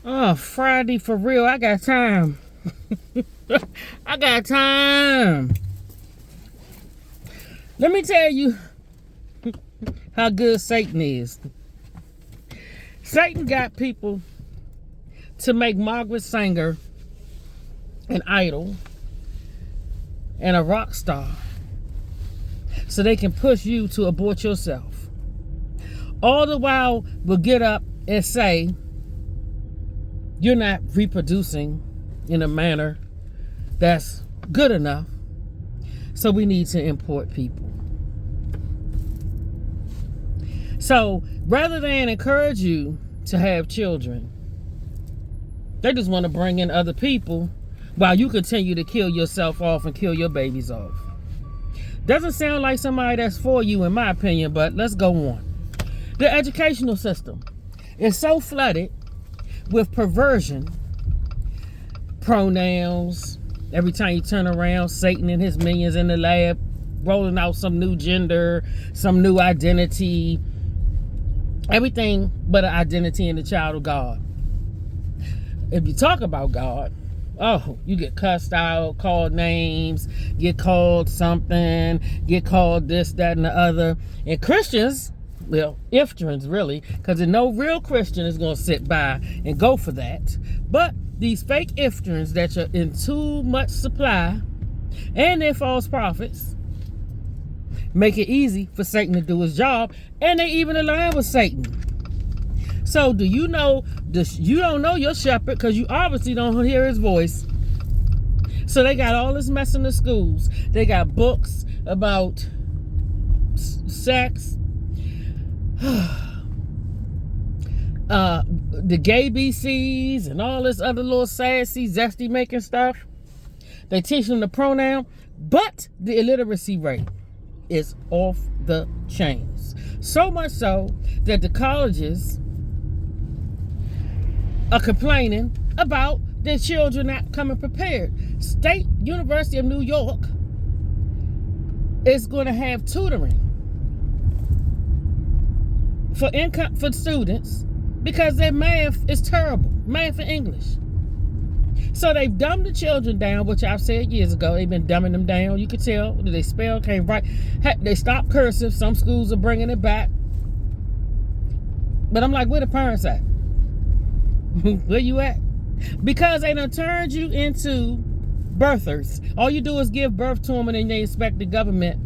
Oh, Friday for real. I got time. I got time. Let me tell you how good Satan is. Satan got people to make Margaret Sanger an idol and a rock star so they can push you to abort yourself. All the while we'll get up and say you're not reproducing in a manner that's good enough, so we need to import people. So rather than encourage you to have children, they just want to bring in other people while you continue to kill yourself off and kill your babies off. Doesn't sound like somebody that's for you, in my opinion, but let's go on. The educational system is so flooded with perversion, pronouns. Every time you turn around, Satan and his minions in the lab rolling out some new gender, some new identity, everything but an identity in the child of God. If you talk about God, oh, you get cussed out, called names, get called something, get called this, that, and the other. And Christians, well, Iftrians really, because no real Christian is going to sit by and go for that. But these fake Iftrians that are in too much supply and their false prophets make it easy for Satan to do his job, and they even align with Satan. So do you know this? You don't know your shepherd because you obviously don't hear his voice. So they got all this mess in the schools. They got books about sex, the gay BCs and all this other little sassy, zesty making stuff. They teach them the pronoun, but the illiteracy rate is off the chains. So much so that the colleges are complaining about their children not coming prepared. State University of New York is going to have tutoring for students because their math is terrible. Math and English. So they've dumbed the children down, which I've said years ago. They've been dumbing them down. You could tell. They spell, can't write. Heck, they stopped cursive. Some schools are bringing it back. But I'm like, where the parents at? Where you at? Because they done turned you into birthers. All you do is give birth to them, and then they expect the government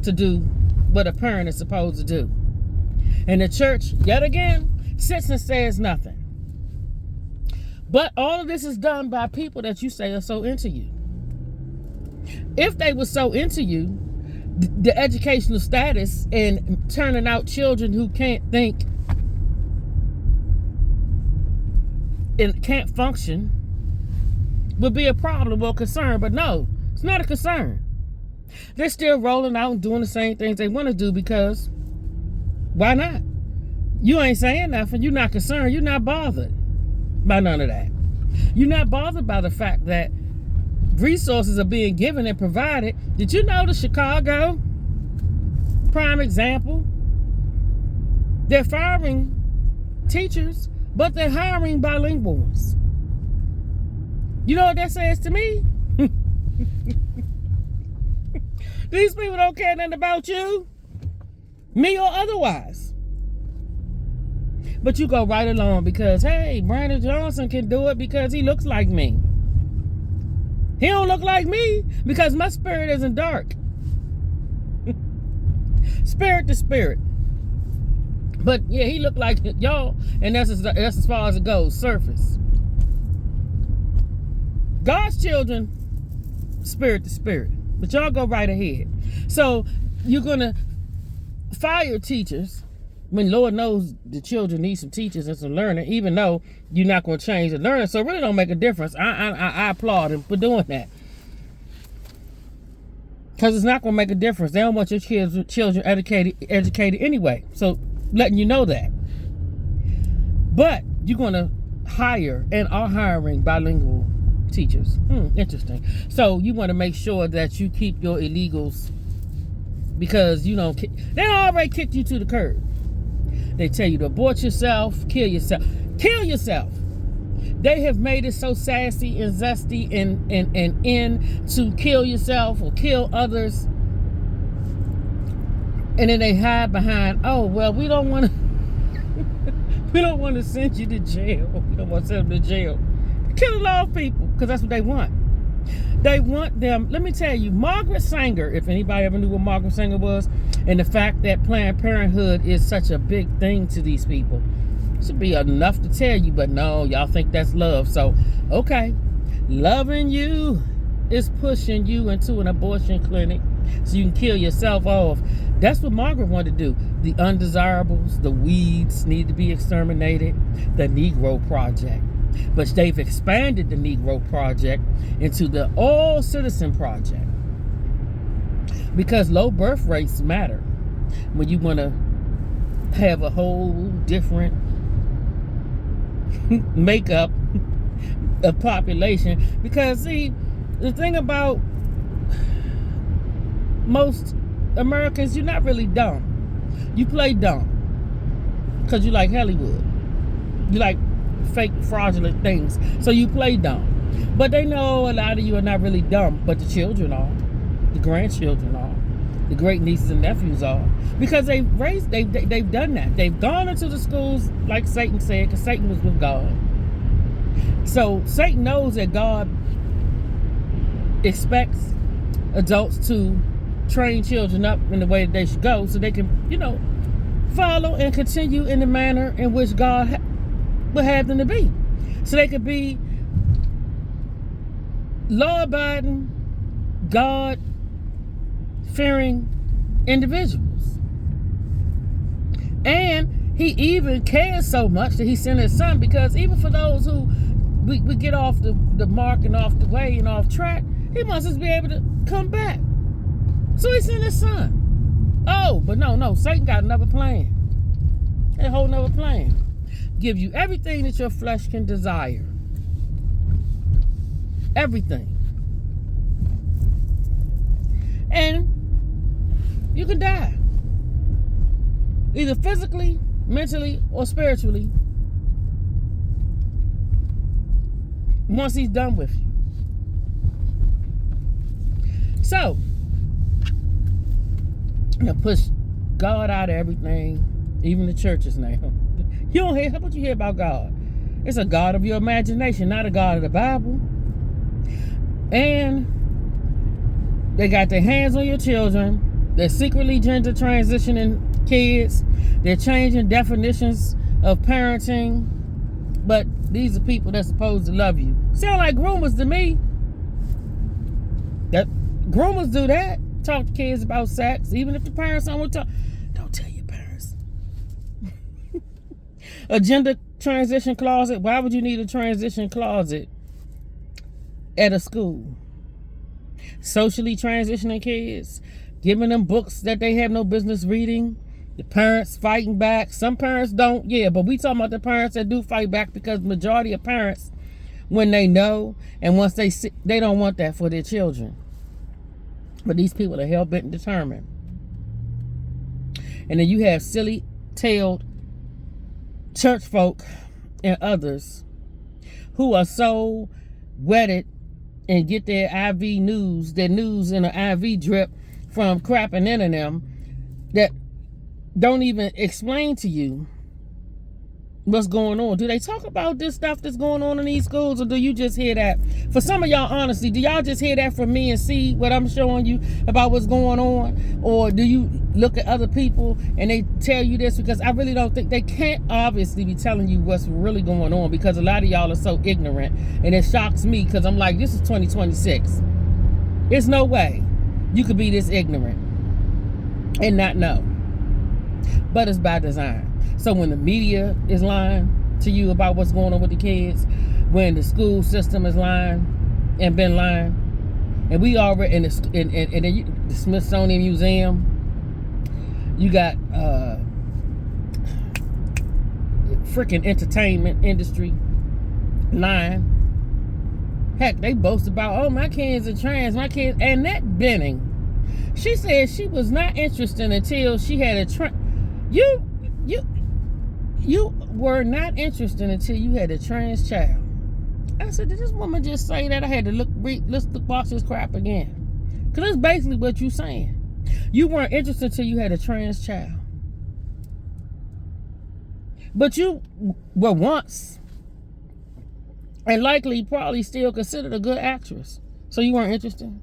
to do what a parent is supposed to do. And the church, yet again, sits and says nothing. But all of this is done by people that you say are so into you. If they were so into you, the educational status and turning out children who can't think and can't function would be a problem or concern. But no, it's not a concern. They're still rolling out and doing the same things they want to do because why not? You ain't saying nothing. You're not concerned. You're not bothered by none of that. You're not bothered by the fact that resources are being given and provided. Did you know the Chicago prime example? They're firing teachers, but they're hiring bilinguals. You know what that says to me? These people don't care nothing about you, me or otherwise. But you go right along because, hey, Brandon Johnson can do it because he looks like me. He don't look like me because my spirit isn't dark. Spirit to spirit. But yeah, he looked like y'all, and that's as far as it goes, surface. God's children, spirit to spirit. But y'all go right ahead. So you're gonna fire teachers when Lord knows the children need some teachers and some learning, even though you're not going to change the learning. So it really don't make a difference. I applaud him for doing that. Because it's not going to make a difference. They don't want your children educated anyway. So letting you know that. But you're going to hire and are hiring bilingual teachers. Interesting. So you want to make sure that you keep your illegals because you don't. They already kicked you to the curb. They tell you to abort yourself, kill yourself. Kill yourself. They have made it so sassy and zesty and in to kill yourself or kill others. And then they hide behind, oh, well, we don't want to we don't want to send you to jail. We don't want to send them to jail. Kill a lot of people because that's what they want. They want them. Let me tell you, Margaret Sanger, if anybody ever knew what Margaret Sanger was, and the fact that Planned Parenthood is such a big thing to these people, should be enough to tell you, but no, y'all think that's love. So, okay, loving you is pushing you into an abortion clinic so you can kill yourself off. That's what Margaret wanted to do. The undesirables, the weeds need to be exterminated, the Negro Project. But they've expanded the Negro Project into the All Citizen Project because low birth rates matter when you want to have a whole different makeup of population. Because see, the thing about most Americans, you're not really dumb. You play dumb because you like Hollywood. You like fake, fraudulent things. So you play dumb. But they know a lot of you are not really dumb, but the children are. The grandchildren are. The great nieces and nephews are. Because they've done that. They've gone into the schools like Satan said, because Satan was with God. So Satan knows that God expects adults to train children up in the way that they should go so they can, follow and continue in the manner in which God would have them to be. So they could be law-abiding, God-fearing individuals. And he even cares so much that he sent his son, because even for those who we get off the mark and off the way and off track, he wants us to be able to come back. So he sent his son. Oh, but no, Satan got another plan. A whole nother plan. Give you everything that your flesh can desire. Everything. And you can die. Either physically, mentally, or spiritually. Once he's done with you. So, now push God out of everything, even the churches now. You don't hear, how about you hear about God? It's a God of your imagination, not a God of the Bible. And they got their hands on your children. They're secretly gender transitioning kids. They're changing definitions of parenting. But these are people that's supposed to love you. Sound like groomers to me. That groomers do that. Talk to kids about sex, even if the parents don't want to talk. Don't tell your parents. A gender transition closet. Why would you need a transition closet at a school? Socially transitioning kids, giving them books that they have no business reading. The parents fighting back. Some parents don't, but we talking about the parents that do fight back, because majority of parents, when they know and once they see, they don't want that for their children. But these people are hell-bent and determined. And then you have silly-tailed church folk and others who are so wedded and get their news in an IV drip from crapping into them, that don't even explain to you what's going on. Do they talk about this stuff that's going on in these schools, or do you just hear that? For some of y'all, honestly, do y'all just hear that from me and see what I'm showing you about what's going on? Or do you look at other people and they tell you this? Because I really don't think they can't obviously be telling you what's really going on, because a lot of y'all are so ignorant, and it shocks me, because I'm like, this is 2026. There's no way you could be this ignorant and not know. But it's by design. So when the media is lying to you about what's going on with the kids, when the school system is lying and been lying, and we already in the Smithsonian Museum, you got freaking entertainment industry lying. Heck, they boast about, oh, my kids are trans, my kids. Annette Benning, she said she was not interested until she had a You were not interested until you had a trans child. I said, did this woman just say that? I had to let's watch this crap again. Because that's basically what you're saying. You weren't interested until you had a trans child. But you were once, and likely probably still considered a good actress. So you weren't interested.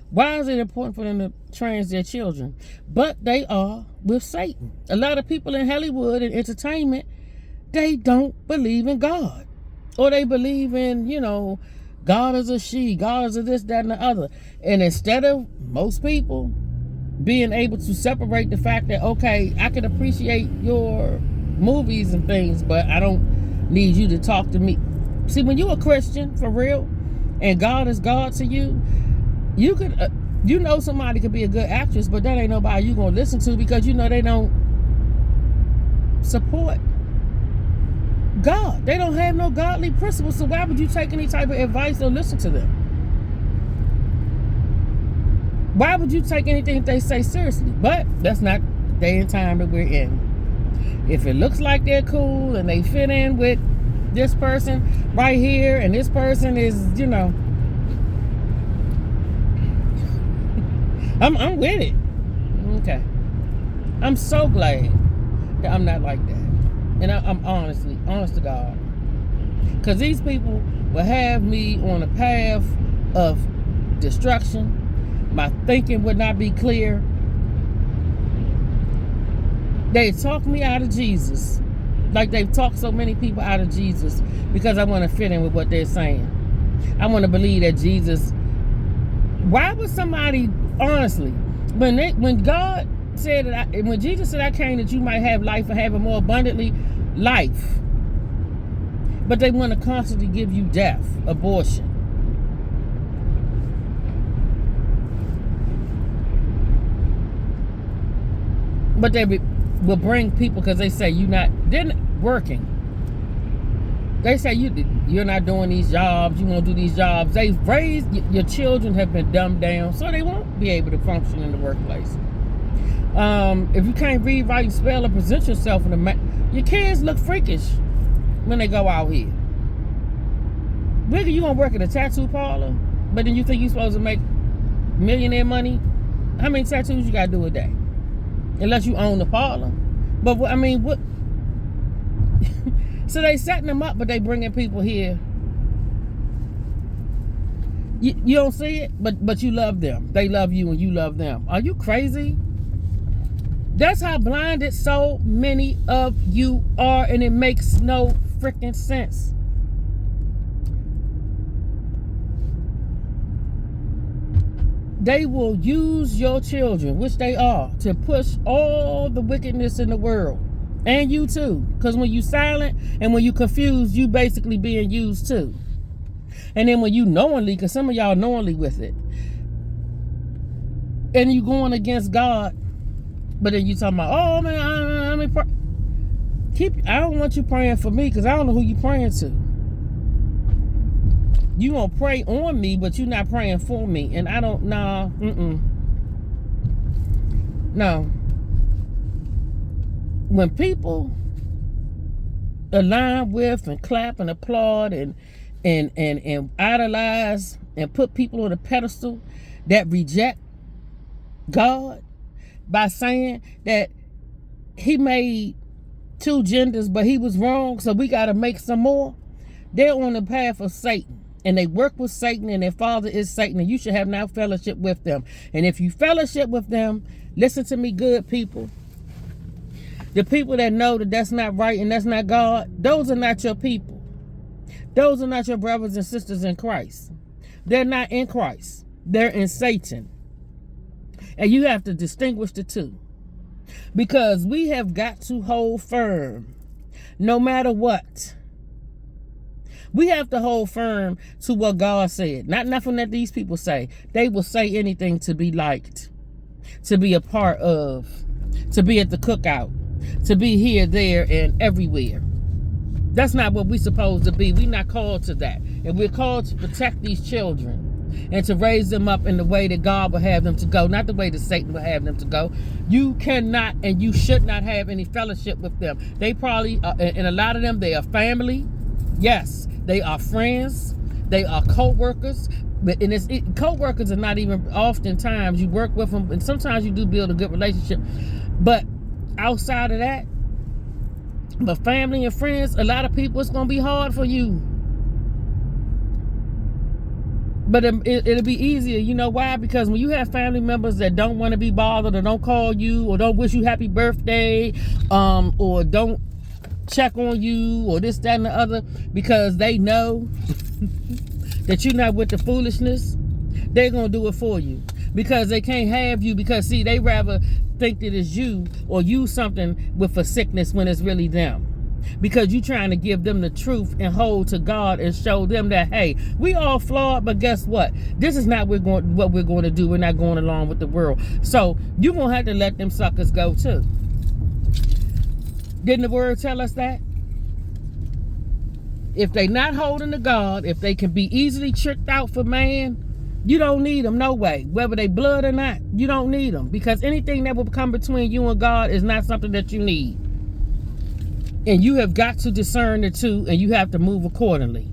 Why is it important for them to trans their children? But they are with Satan. A lot of people in Hollywood and entertainment, they don't believe in God. Or they believe in, God is a she, God is a this, that, and the other. And instead of most people being able to separate the fact that, okay, I can appreciate your movies and things, but I don't need you to talk to me. See, when you're a Christian, for real, and God is God to you, you could, somebody could be a good actress, but that ain't nobody you gonna listen to because they don't support God. They don't have no godly principles, so why would you take any type of advice or listen to them? Why would you take anything they say seriously? But that's not the day and time that we're in. If it looks like they're cool and they fit in with this person right here, and this person is, I'm with it. Okay. I'm so glad that I'm not like that. And I'm honest to God. Because these people will have me on a path of destruction. My thinking would not be clear. They talk me out of Jesus. Like they've talked so many people out of Jesus because I want to fit in with what they're saying. I want to believe that Jesus. Why would somebody, honestly, when God said that, when Jesus said, I came that you might have life and have it more abundantly, life. But they want to constantly give you death, abortion. But they will bring people because they say they're not working. They say you're not doing these jobs, you won't do these jobs. They've raised, your children have been dumbed down, so they won't be able to function in the workplace. If you can't read, write, and spell, or present yourself your kids look freakish when they go out here. Whether you gonna work at a tattoo parlor, but then you think you're supposed to make millionaire money, how many tattoos you gotta do a day? Unless you own the parlor. But what? So they setting them up, but they bringing people here. You don't see it, but you love them. They love you and you love them. Are you crazy? That's how blinded so many of you are, and it makes no freaking sense. They will use your children, which they are, to push all the wickedness in the world. And you too. Because when you silent and when you confused, you basically being used too. And then when you knowingly, because some of y'all knowingly with it, and you going against God, but then you talking about, oh man, I don't want you praying for me because I don't know who you praying to. You gonna pray on me, but you're not praying for me. And I don't, no. When people align with and clap and applaud and idolize and put people on a pedestal that reject God by saying that he made two genders, but he was wrong, so we got to make some more, they're on the path of Satan. And they work with Satan, and their father is Satan, and you should have now fellowship with them. And if you fellowship with them, listen to me, good people. The people that know that that's not right and that's not God, those are not your people. Those are not your brothers and sisters in Christ. They're not in Christ. They're in Satan. And you have to distinguish the two. Because we have got to hold firm no matter what. We have to hold firm to what God said. Not nothing that these people say. They will say anything to be liked, to be a part of, to be at the cookout, to be here, there, and everywhere. That's not what we're supposed to be. We're not called to that. And we're called to protect these children and to raise them up in the way that God will have them to go, not the way that Satan will have them to go. You cannot and you should not have any fellowship with them. They probably, and a lot of them, they are family. Yes, they are friends. They are co-workers. But co-workers are not even oftentimes you work with them, and sometimes you do build a good relationship. But outside of that, but family and friends, a lot of people, it's going to be hard for you. But it'll be easier. You know why? Because when you have family members that don't want to be bothered, or don't call you, or don't wish you happy birthday, or don't check on you, or this, that, and the other, because they know that you're not with the foolishness, they're going to do it for you. Because they can't have you, because see, they rather think that it's you or use something with a sickness when it's really them. Because you're trying to give them the truth and hold to God and show them that, hey, we all flawed, but guess what? This is not what we're going to do. We're not going along with the world. So you're going to have to let them suckers go too. Didn't the word tell us that? If they not holding to God, if they can be easily tricked out for man, you don't need them, no way. Whether they blood or not, you don't need them. Because anything that will come between you and God is not something that you need. And you have got to discern the two, and you have to move accordingly.